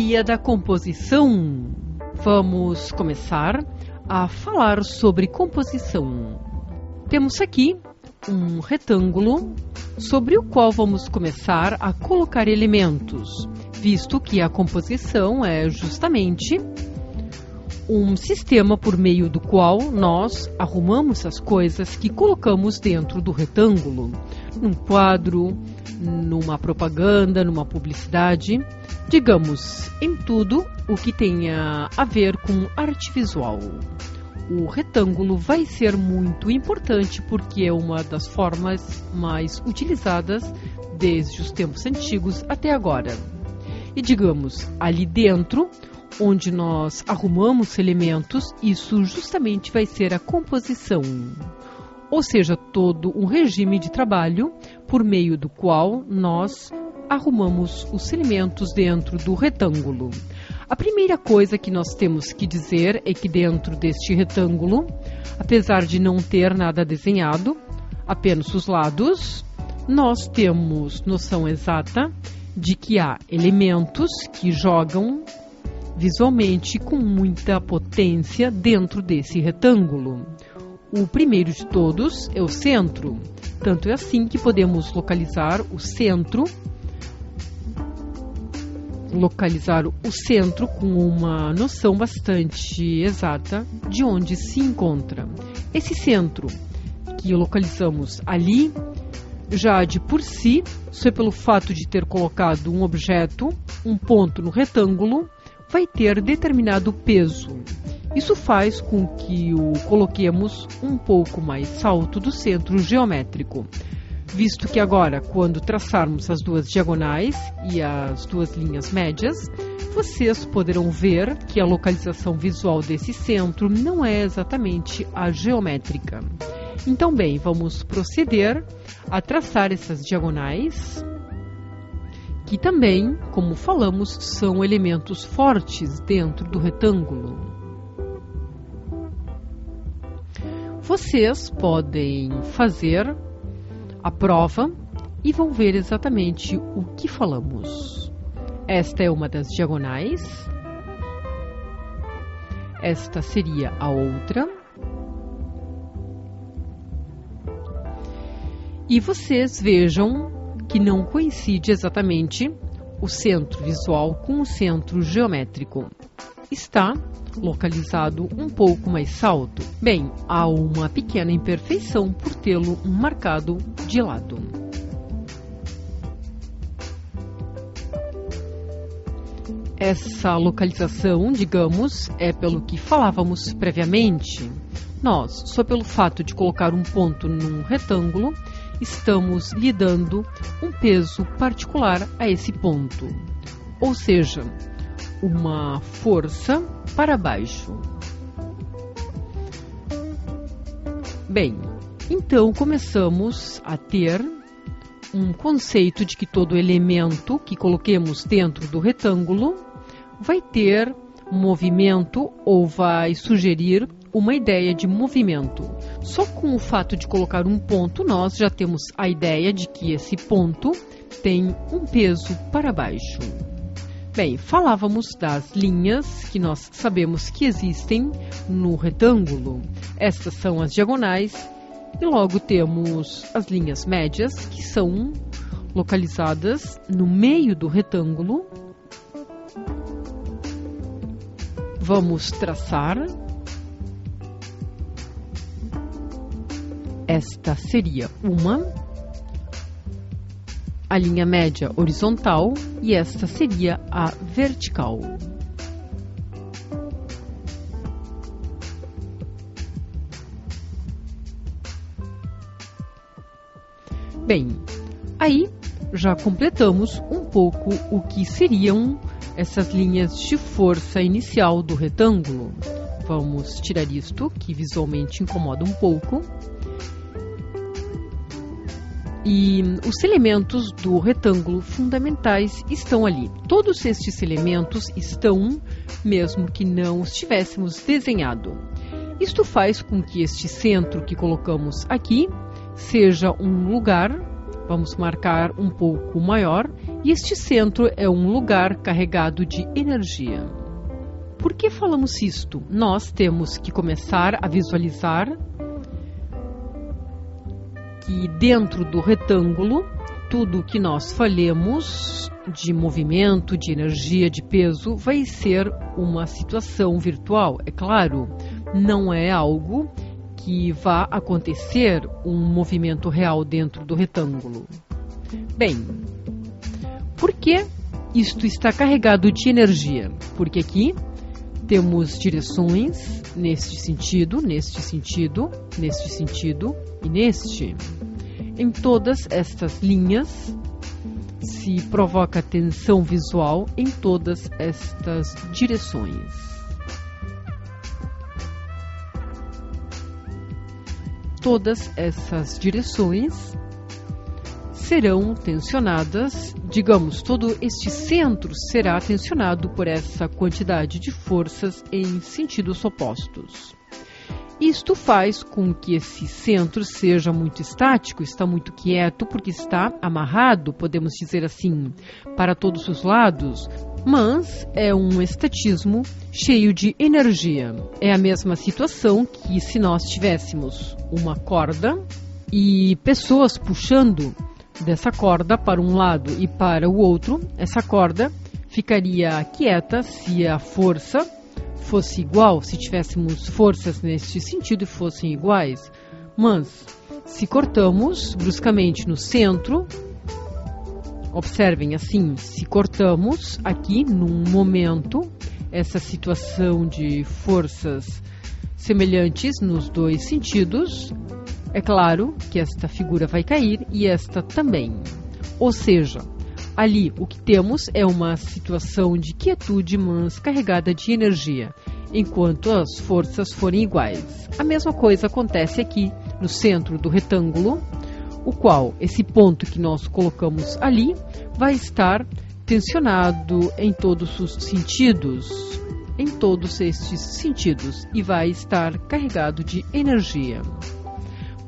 teoria da composição. Vamos começar a falar sobre composição. Temos aqui um retângulo sobre o qual vamos começar a colocar elementos, visto que a composição é justamente um sistema por meio do qual nós arrumamos as coisas que colocamos dentro do retângulo, num quadro, numa propaganda, numa publicidade, digamos, em tudo o que tenha a ver com arte visual. O retângulo vai ser muito importante porque é uma das formas mais utilizadas desde os tempos antigos até agora. E digamos, ali dentro, onde nós arrumamos elementos, isso justamente vai ser a composição. Ou seja, todo um regime de trabalho por meio do qual nós arrumamos os elementos dentro do retângulo. A primeira coisa que nós temos que dizer é que dentro deste retângulo, apesar de não ter nada desenhado, apenas os lados, nós temos noção exata de que há elementos que jogam visualmente com muita potência dentro desse retângulo. O primeiro de todos é o centro, tanto é assim que podemos localizar o centro com uma noção bastante exata de onde se encontra. Esse centro que localizamos ali, já de por si, só pelo fato de ter colocado um objeto, um ponto no retângulo, vai ter determinado peso. Isso faz com que o coloquemos um pouco mais alto do centro geométrico, visto que agora, quando traçarmos as duas diagonais e as duas linhas médias, vocês poderão ver que a localização visual desse centro não é exatamente a geométrica. Então, bem, vamos proceder a traçar essas diagonais, que também, como falamos, são elementos fortes dentro do retângulo. Vocês podem fazer a prova e vão ver exatamente o que falamos. Esta é uma das diagonais. Esta seria a outra. E vocês vejam que não coincide exatamente o centro visual com o centro geométrico. Está localizado um pouco mais alto. Bem, há uma pequena imperfeição por tê-lo marcado de lado. Essa localização, digamos, é pelo que falávamos previamente. Nós, só pelo fato de colocar um ponto num retângulo, estamos lhe dando um peso particular a esse ponto, ou seja, uma força para baixo. Bem, então começamos a ter um conceito de que todo elemento que coloquemos dentro do retângulo vai ter movimento ou vai sugerir uma ideia de movimento. Só com o fato de colocar um ponto, nós já temos a ideia de que esse ponto tem um peso para baixo. Bem, falávamos das linhas que nós sabemos que existem no retângulo. Estas são as diagonais e logo temos as linhas médias, que são localizadas no meio do retângulo. Vamos traçar. Esta seria a linha média horizontal e esta seria a vertical. Bem, aí já completamos um pouco o que seriam essas linhas de força inicial do retângulo. Vamos tirar isto, que visualmente incomoda um pouco. E os elementos do retângulo fundamentais estão ali. Todos estes elementos estão, mesmo que não os tivéssemos desenhado. Isto faz com que este centro que colocamos aqui seja um lugar, vamos marcar um pouco maior, E este centro é um lugar carregado de energia. Por que falamos isto? Nós temos que começar a visualizar que dentro do retângulo, tudo que nós falemos de movimento, de energia, de peso, vai ser uma situação virtual. É claro, não é algo que vá acontecer um movimento real dentro do retângulo. Bem, por que isto está carregado de energia? Porque aqui temos direções neste sentido, neste sentido, neste sentido e neste. Em todas estas linhas se provoca tensão visual em todas estas direções. Todas essas direções serão tensionadas, digamos, todo este centro será tensionado por essa quantidade de forças em sentidos opostos. Isto faz com que esse centro seja muito estático, está muito quieto, porque está amarrado, podemos dizer assim, para todos os lados, mas é um estatismo cheio de energia. É a mesma situação que se nós tivéssemos uma corda e pessoas puxando dessa corda para um lado e para o outro, essa corda ficaria quieta se a força fosse igual, se tivéssemos forças neste sentido e fossem iguais. Mas se cortamos bruscamente no centro, observem assim, se cortamos aqui num momento essa situação de forças semelhantes nos dois sentidos, é claro que esta figura vai cair e esta também. Ou seja, ali o que temos é uma situação de quietude, mas carregada de energia, enquanto as forças forem iguais. A mesma coisa acontece aqui no centro do retângulo, o qual esse ponto que nós colocamos ali vai estar tensionado em todos os sentidos, em todos estes sentidos, e vai estar carregado de energia.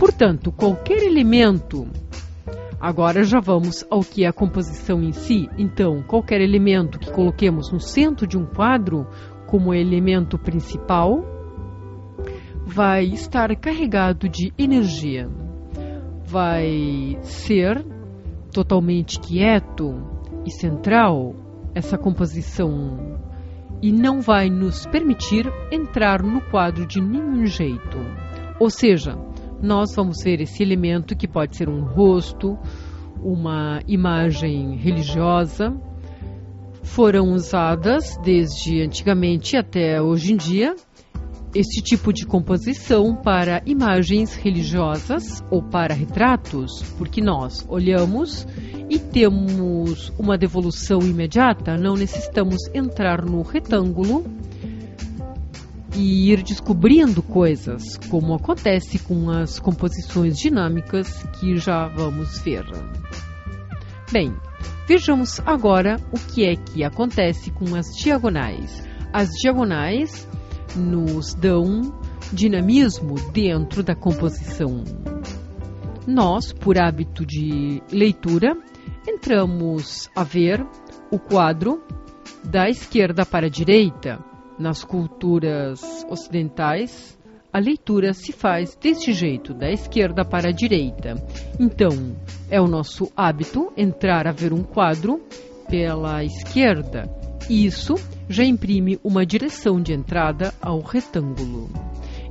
Portanto, qualquer elemento, agora já vamos ao que é a composição em si. Então, qualquer elemento que coloquemos no centro de um quadro como elemento principal vai estar carregado de energia. Vai ser totalmente quieto e central essa composição e não vai nos permitir entrar no quadro de nenhum jeito. Ou seja, nós vamos ver esse elemento que pode ser um rosto, uma imagem religiosa. Foram usadas desde antigamente até hoje em dia este tipo de composição para imagens religiosas ou para retratos, porque nós olhamos e temos uma devolução imediata, não necessitamos entrar no retângulo e ir descobrindo coisas, como acontece com as composições dinâmicas que já vamos ver. Bem, vejamos agora o que é que acontece com as diagonais. As diagonais nos dão dinamismo dentro da composição. Nós, por hábito de leitura, entramos a ver o quadro da esquerda para a direita. Nas culturas ocidentais, a leitura se faz deste jeito, da esquerda para a direita. Então, é o nosso hábito entrar a ver um quadro pela esquerda. Isso já imprime uma direção de entrada ao retângulo.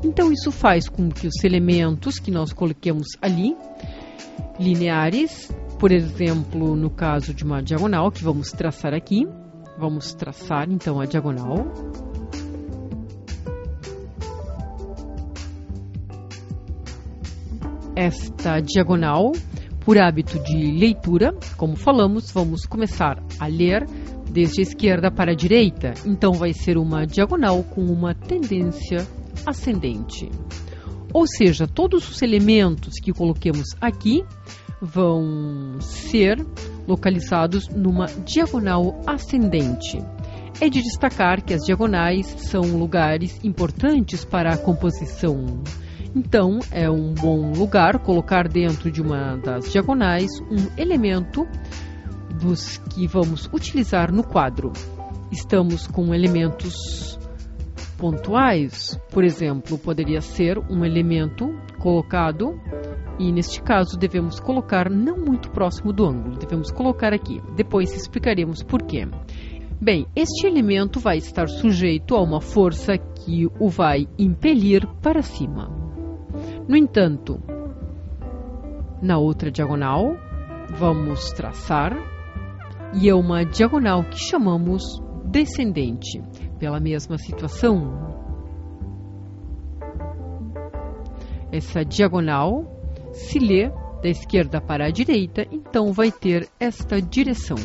Então, isso faz com que os elementos que nós coloquemos ali, lineares, por exemplo, no caso de uma diagonal, que vamos traçar aqui, vamos traçar então a diagonal. Esta diagonal, por hábito de leitura, como falamos, vamos começar a ler desde a esquerda para a direita. Então vai ser uma diagonal com uma tendência ascendente. Ou seja, todos os elementos que coloquemos aqui vão ser localizados numa diagonal ascendente. É de destacar que as diagonais são lugares importantes para a composição. Então, é um bom lugar colocar dentro de uma das diagonais um elemento dos que vamos utilizar no quadro. Estamos com elementos pontuais, por exemplo, poderia ser um elemento colocado, e neste caso devemos colocar não muito próximo do ângulo, devemos colocar aqui. Depois explicaremos por quê. Bem, este elemento vai estar sujeito a uma força que o vai impelir para cima. No entanto, na outra diagonal, vamos traçar, e é uma diagonal que chamamos descendente. Pela mesma situação, essa diagonal se lê da esquerda para a direita, então vai ter esta direção,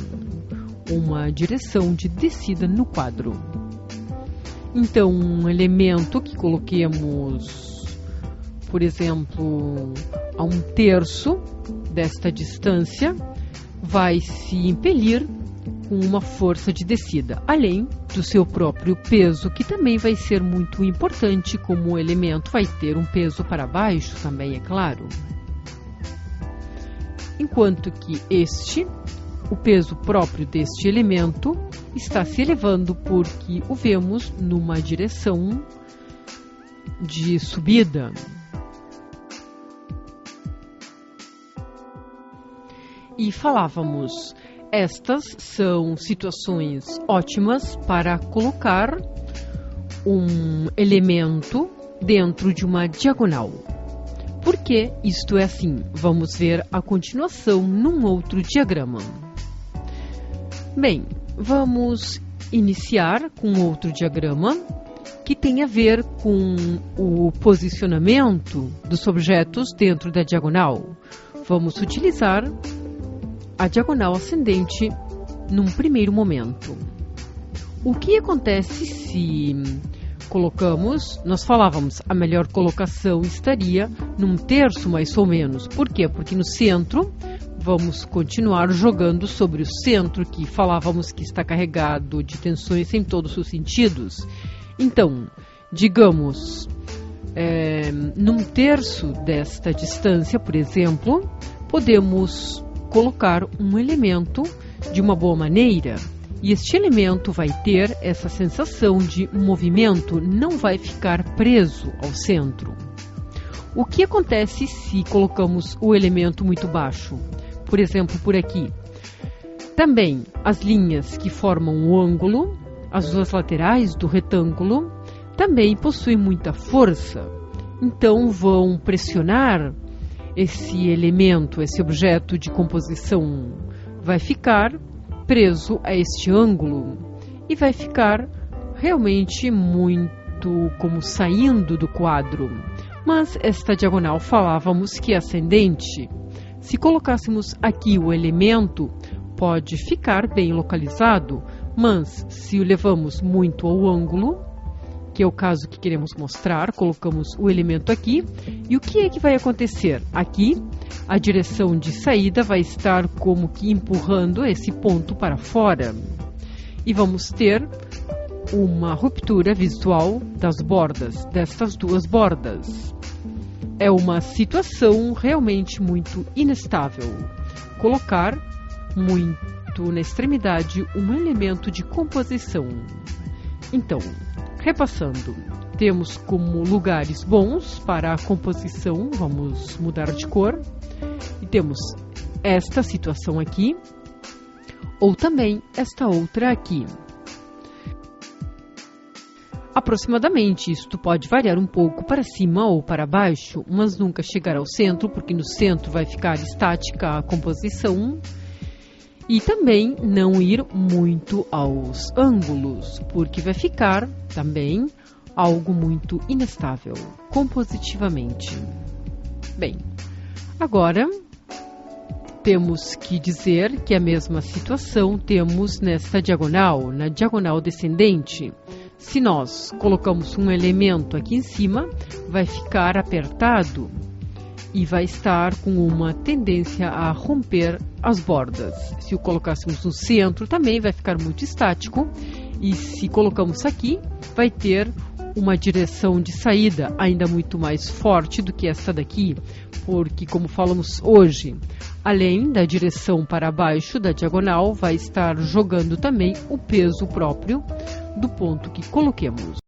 uma direção de descida no quadro. Então, um elemento que coloquemos, por exemplo, a 1/3 desta distância, vai se impelir com uma força de descida, além do seu próprio peso, que também vai ser muito importante, como o elemento vai ter um peso para baixo também, é claro. Enquanto que o peso próprio deste elemento está se elevando porque o vemos numa direção de subida. E falávamos, estas são situações ótimas para colocar um elemento dentro de uma diagonal. Por que isto é assim? Vamos ver a continuação num outro diagrama. Bem, vamos iniciar com outro diagrama que tem a ver com o posicionamento dos objetos dentro da diagonal. Vamos utilizar a diagonal ascendente num primeiro momento. O que acontece se colocamos, nós falávamos, a melhor colocação estaria num 1/3 mais ou menos. Por quê? Porque no centro vamos continuar jogando sobre o centro, que falávamos que está carregado de tensões em todos os sentidos. Então, digamos, num 1/3 desta distância, por exemplo, podemos colocar um elemento de uma boa maneira, e este elemento vai ter essa sensação de movimento, não vai ficar preso ao centro. O que acontece se colocamos o elemento muito baixo? Por exemplo, por aqui. Também as linhas que formam o ângulo, as duas laterais do retângulo, também possuem muita força, então vão pressionar esse elemento, esse objeto de composição, vai ficar preso a este ângulo e vai ficar realmente muito como saindo do quadro. Mas esta diagonal falávamos que é ascendente. Se colocássemos aqui o elemento, pode ficar bem localizado, mas se o levamos muito ao ângulo, que é o caso que queremos mostrar, colocamos o elemento aqui, e o que é que vai acontecer? Aqui, a direção de saída vai estar como que empurrando esse ponto para fora, e vamos ter uma ruptura visual das bordas, destas duas bordas. É uma situação realmente muito inestável. Colocar muito na extremidade um elemento de composição. Então, repassando, temos como lugares bons para a composição, vamos mudar de cor, e temos esta situação aqui, ou também esta outra aqui. Aproximadamente, isto pode variar um pouco para cima ou para baixo, mas nunca chegar ao centro, porque no centro vai ficar estática a composição. E também não ir muito aos ângulos, porque vai ficar também algo muito inestável, compositivamente. Bem, agora temos que dizer que a mesma situação temos nesta diagonal, na diagonal descendente. Se nós colocamos um elemento aqui em cima, vai ficar apertado e vai estar com uma tendência a romper as bordas. Se o colocássemos no centro, também vai ficar muito estático. E se colocamos aqui, vai ter uma direção de saída ainda muito mais forte do que esta daqui, porque, como falamos hoje, além da direção para baixo da diagonal, vai estar jogando também o peso próprio do ponto que coloquemos.